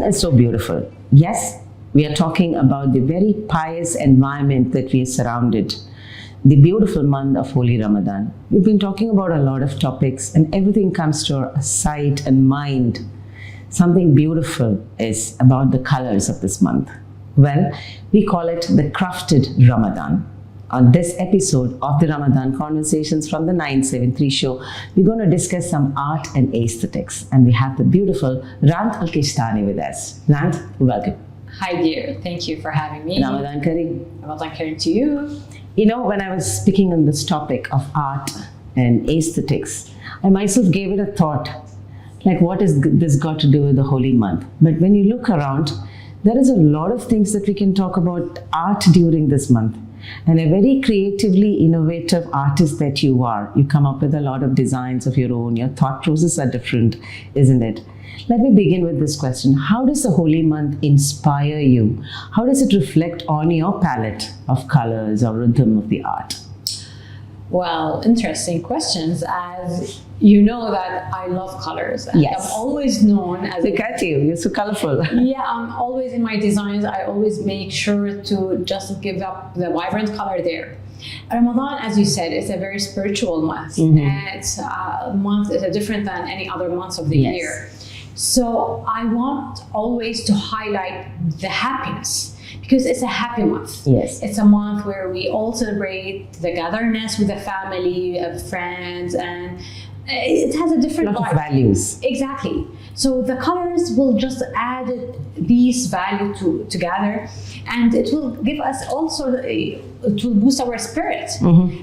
is so beautiful. Yes, we are talking about the very pious environment that we are surrounded. The beautiful month of Holy Ramadan. We've been talking about a lot of topics and everything comes to our sight and mind. Something beautiful is about the colors of this month. Well, we call it the crafted Ramadan. On this episode of the Ramadan Conversations from the 973 show, we're going to discuss some art and aesthetics. And we have the beautiful Rand Al Kishtiani with us. Rand, welcome. Hi dear, thank you for having me. Ramadan Kareem. Ramadan Kareem to you. You know, when I was speaking on this topic of art and aesthetics, I myself gave it a thought, like what is this got to do with the holy month? But when you look around, there is a lot of things that we can talk about art during this month. And a very creatively innovative artist that you are. You come up with a lot of designs of your own. Your thought processes are different, isn't it? Let me begin with this question. How does the holy month inspire you? How does it reflect on your palette of colors or rhythm of the art? Well, interesting questions. As you know that I love colors. And yes. I'm always known as Look at you, you're so colorful. Yeah, I'm always in my designs, I always make sure to just give up the vibrant color there. Ramadan, as you said, is a very spiritual month. It's a month is different than any other months of the year. So I want always to highlight the happiness. Because it's a happy month. Yes. It's a month where we all celebrate the gatherness with the family, friends, and it has a different lot of values. Exactly. So the colors will just add these value together, and it will give us also to boost our spirit.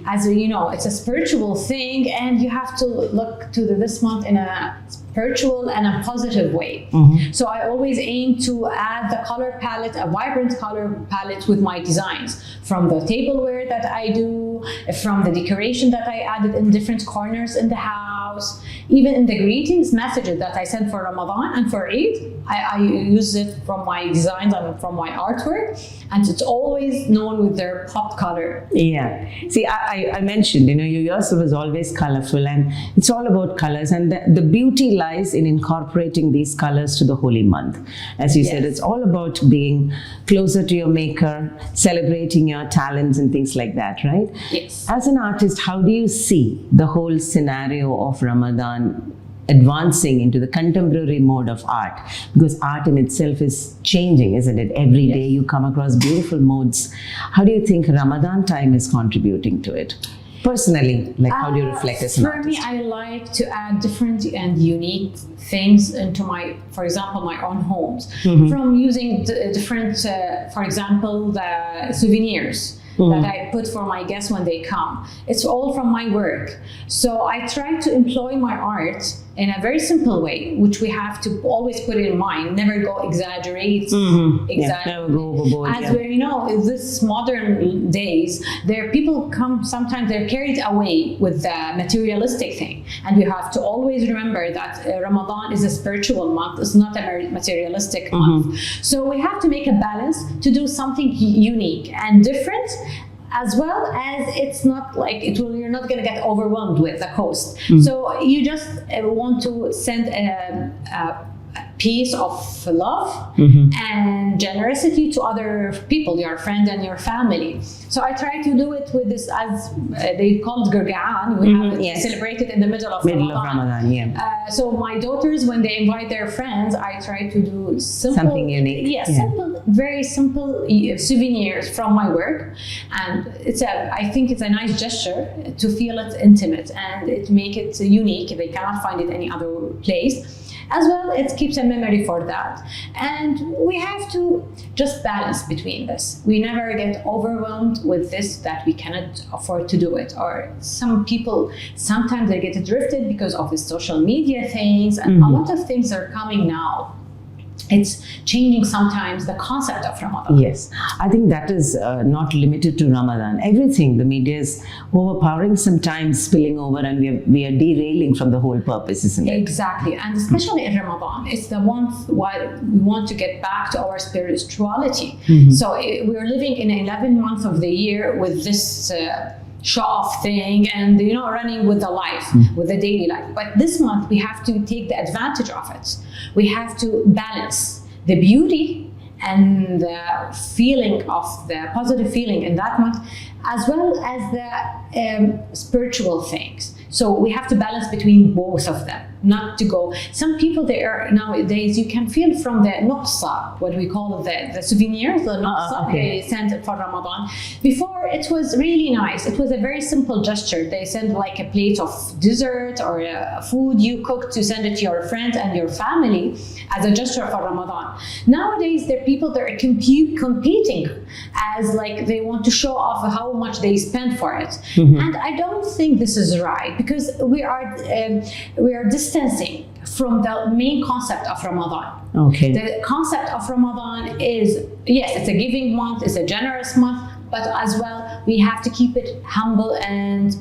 As you know, it's a spiritual thing, and you have to look to this month in a spiritual and a positive way. So I always aim to add the color palette, a vibrant color palette with my designs, from the tableware that I do, from the decoration that I added in different corners in the house, even in the greetings messages that I send for Ramadan and for Eid. I use it from my designs and from my artwork, and it's always known with their pop color. Yeah. See, I mentioned, you know, yours was always colorful, and it's all about colors, and the beauty lies in incorporating these colors to the holy month. As you said, it's all about being closer to your maker, celebrating your talents and things like that, right? Yes. As an artist, how do you see the whole scenario of Ramadan advancing into the contemporary mode of art? Because art in itself is changing, isn't it? Every day you come across beautiful modes. How do you think Ramadan time is contributing to it? Personally, like how do you reflect as an artist? For me, I like to add different and unique things into my, for example, my own homes. From using different, for example, the souvenirs that I put for my guests when they come. It's all from my work. So I try to employ my art in a very simple way, which we have to always put it in mind. Never go exaggerate. Never go overboard. As we know, in this modern days, people come, sometimes they're carried away with the materialistic thing. And we have to always remember that Ramadan is a spiritual month. It's not a materialistic month. So we have to make a balance to do something unique and different, as well as it's not like you're not going to get overwhelmed with the cost. So you just want to send a piece of love and generosity to other people, your friend and your family. So I try to do it with this, as they call it Gurgaan. We have it celebrated in the middle of Ramadan. So my daughters, when they invite their friends, I try to do something unique. Simple, very simple souvenirs from my work, and I think it's a nice gesture to feel it intimate and it make it unique. They cannot find it any other place. As well, it keeps a memory for that. And we have to just balance between this. We never get overwhelmed with this, that we cannot afford to do it. Or some people, sometimes they get drifted because of the social media things, and a lot of things are coming now. It's changing sometimes the concept of Ramadan. Yes, I think that is not limited to Ramadan. Everything, the media is overpowering, sometimes spilling over, and we are derailing from the whole purpose, isn't it? Exactly, and especially in Ramadan, it's the month why we want to get back to our spirituality. So we're living in 11 months of the year with this show-off thing and running with the life, with the daily life. But this month we have to take the advantage of it. We have to balance the beauty and the feeling of the positive feeling in that month, as well as the spiritual things. So we have to balance between both of them, not to go. Some people, they are nowadays, you can feel from the nuqsa, what we call the souvenirs, the nuqsa they send for Ramadan. Before, it was really nice. It was a very simple gesture. They send like a plate of dessert or food you cooked to send it to your friend and your family as a gesture for Ramadan. Nowadays, there are people that are competing as like they want to show off how much they spend for it. And I don't think this is right, because we are distancing from the main concept of Ramadan. Okay. The concept of Ramadan is, yes, it's a giving month, it's a generous month, but as well we have to keep it humble and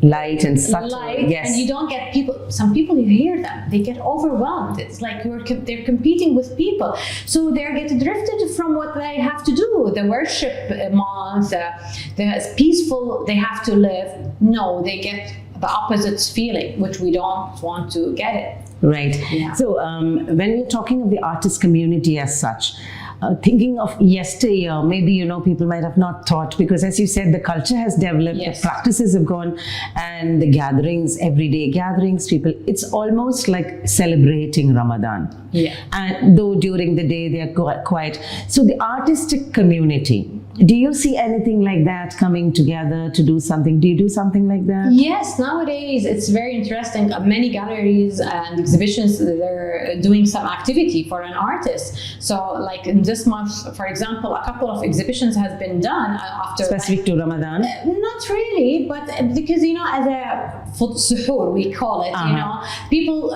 light and subtle. Light, yes. And you don't get people. Some people, you hear them, they get overwhelmed. It's like they're competing with people, so they get drifted from what they have to do. The worship month, the peaceful they have to live. No, they get the opposite feeling, which we don't want to get it. Right. Yeah. So when we're talking of the artist community as such, thinking of yesteryear, maybe, people might have not thought, because as you said, the culture has developed, Yes. the practices have gone, and the gatherings, everyday gatherings, people, it's almost like celebrating Ramadan. Yeah. And though during the day they are quiet. So the artistic community, do you see anything like that coming together to do something? Do you do something like that? Yes, nowadays it's very interesting. Many galleries and exhibitions, they're doing some activity for an artist. So like in this month, for example, a couple of exhibitions has been done after... Specific to Ramadan? Not really, but because, as a suhoor, we call it, people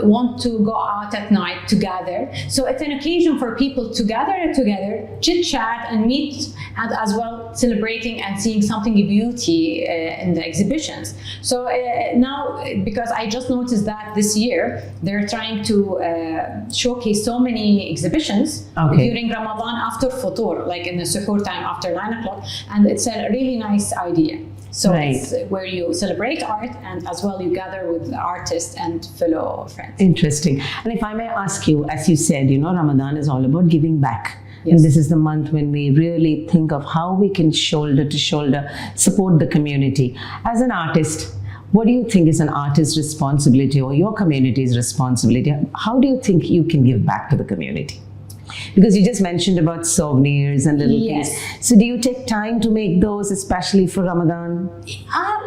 want to go out at night to gather. So it's an occasion for people to gather together, chit chat and meet, and as well celebrating and seeing something of beauty in the exhibitions. So now, because I just noticed that this year they're trying to showcase so many exhibitions during Ramadan after Futur, like in the suhoor time after 9 o'clock, and it's a really nice idea. So it's where you celebrate art, and as well you gather with artists and fellow friends. Interesting. And if I may ask you, as you said, Ramadan is all about giving back. Yes. And this is the month when we really think of how we can shoulder to shoulder support the community. As an artist, what do you think is an artist's responsibility or your community's responsibility? How do you think you can give back to the community? Because you just mentioned about souvenirs and little things. So do you take time to make those, especially for Ramadan?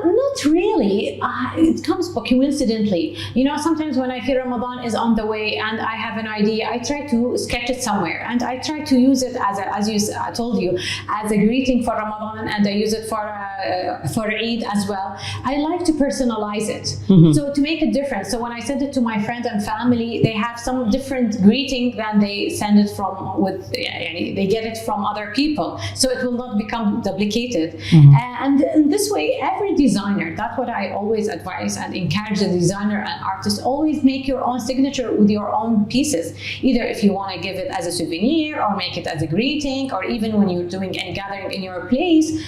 Not really. It comes coincidentally. Sometimes when I feel Ramadan is on the way and I have an idea, I try to sketch it somewhere, and I try to use it I told you, as a greeting for Ramadan, and I use it for Eid as well. I like to personalize it, so to make a difference. So when I send it to my friends and family, they have some different greeting than they send it from they get it from other people, so it will not become duplicated. And in this way, every designer, that's what I always advise and encourage the designer and artist, always make your own signature with your own pieces, either if you want to give it as a souvenir or make it as a greeting, or even when you're doing any gathering in your place,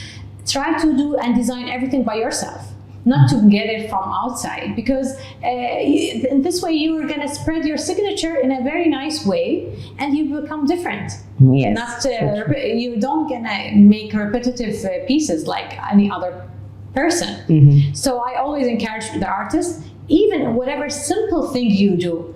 try to do and design everything by yourself, not to get it from outside, because in this way you are going to spread your signature in a very nice way, and you become different. Yes. Not you don't gonna make repetitive pieces like any other person. So I always encourage the artist, even whatever simple thing you do,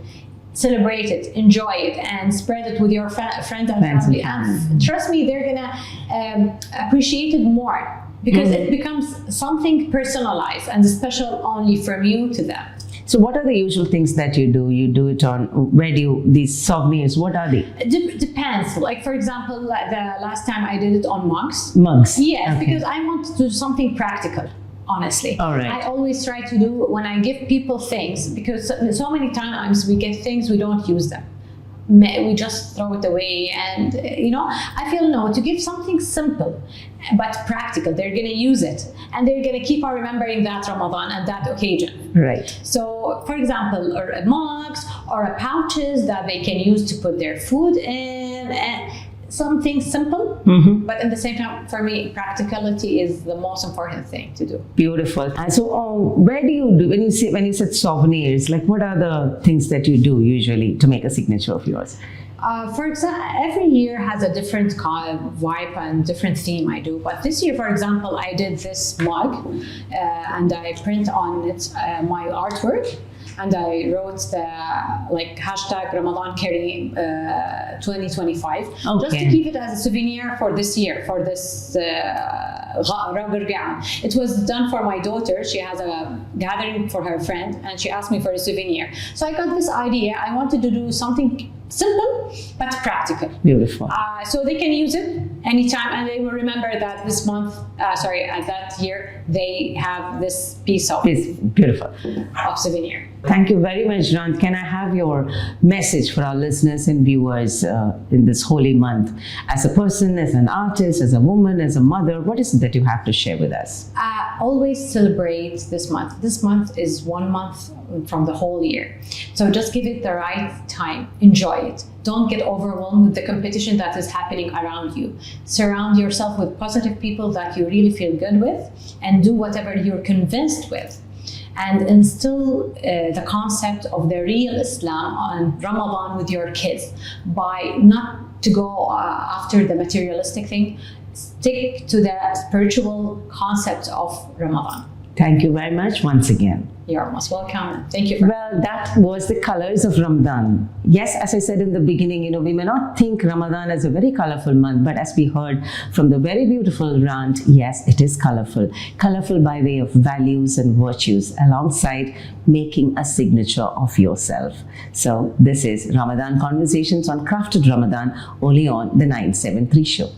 celebrate it, enjoy it, and spread it with your friends and family. And trust me, they're gonna appreciate it more, because it becomes something personalized and special only from you to them. So what are the usual things that you do? You do it on, where do you, these souvenirs, what are they? It depends. Like, for example, the last time I did it on mugs. Mugs? Yes, because I want to do something practical. Honestly, all right. I always try to do, when I give people things, because so many times we get things, we don't use them. We just throw it away, and I feel no, to give something simple but practical, they're going to use it, and they're going to keep on remembering that Ramadan and that occasion. Right. So, for example, or mugs or pouches that they can use to put their food in, and something simple, but at the same time, for me, practicality is the most important thing to do. Beautiful. And so, where do you do, when you said souvenirs, like what are the things that you do usually to make a signature of yours? For example, every year has a different vibe and different theme I do. But this year, for example, I did this mug and I print on it my artwork. And I wrote the hashtag Ramadan Kareem 2025, just to keep it as a souvenir for this year, for this It was done for my daughter. She has a gathering for her friend, and she asked me for a souvenir. So I got this idea. I wanted to do something simple but practical. Beautiful. So they can use it anytime, and they will remember that this month, that year, they have this piece of beautiful of souvenir. Thank you very much, Rand. Can I have your message for our listeners and viewers in this holy month? As a person, as an artist, as a woman, as a mother, what is it that you have to share with us? Always celebrate this month. This month is 1 month from the whole year. So just give it the right time. Enjoy it. Don't get overwhelmed with the competition that is happening around you. Surround yourself with positive people that you really feel good with, and do whatever you're convinced with. And instill the concept of the real Islam on Ramadan with your kids by not to go after the materialistic thing. Stick to the spiritual concept of Ramadan. Thank you very much once again. You're most welcome. Thank you. Well, that was the colors of Ramadan. Yes, as I said in the beginning, we may not think Ramadan as a very colorful month, but as we heard from the very beautiful Rand, yes, it is colorful. Colorful by way of values and virtues, alongside making a signature of yourself. So this is Ramadan Conversations on Crafted Ramadan, only on the 973 show.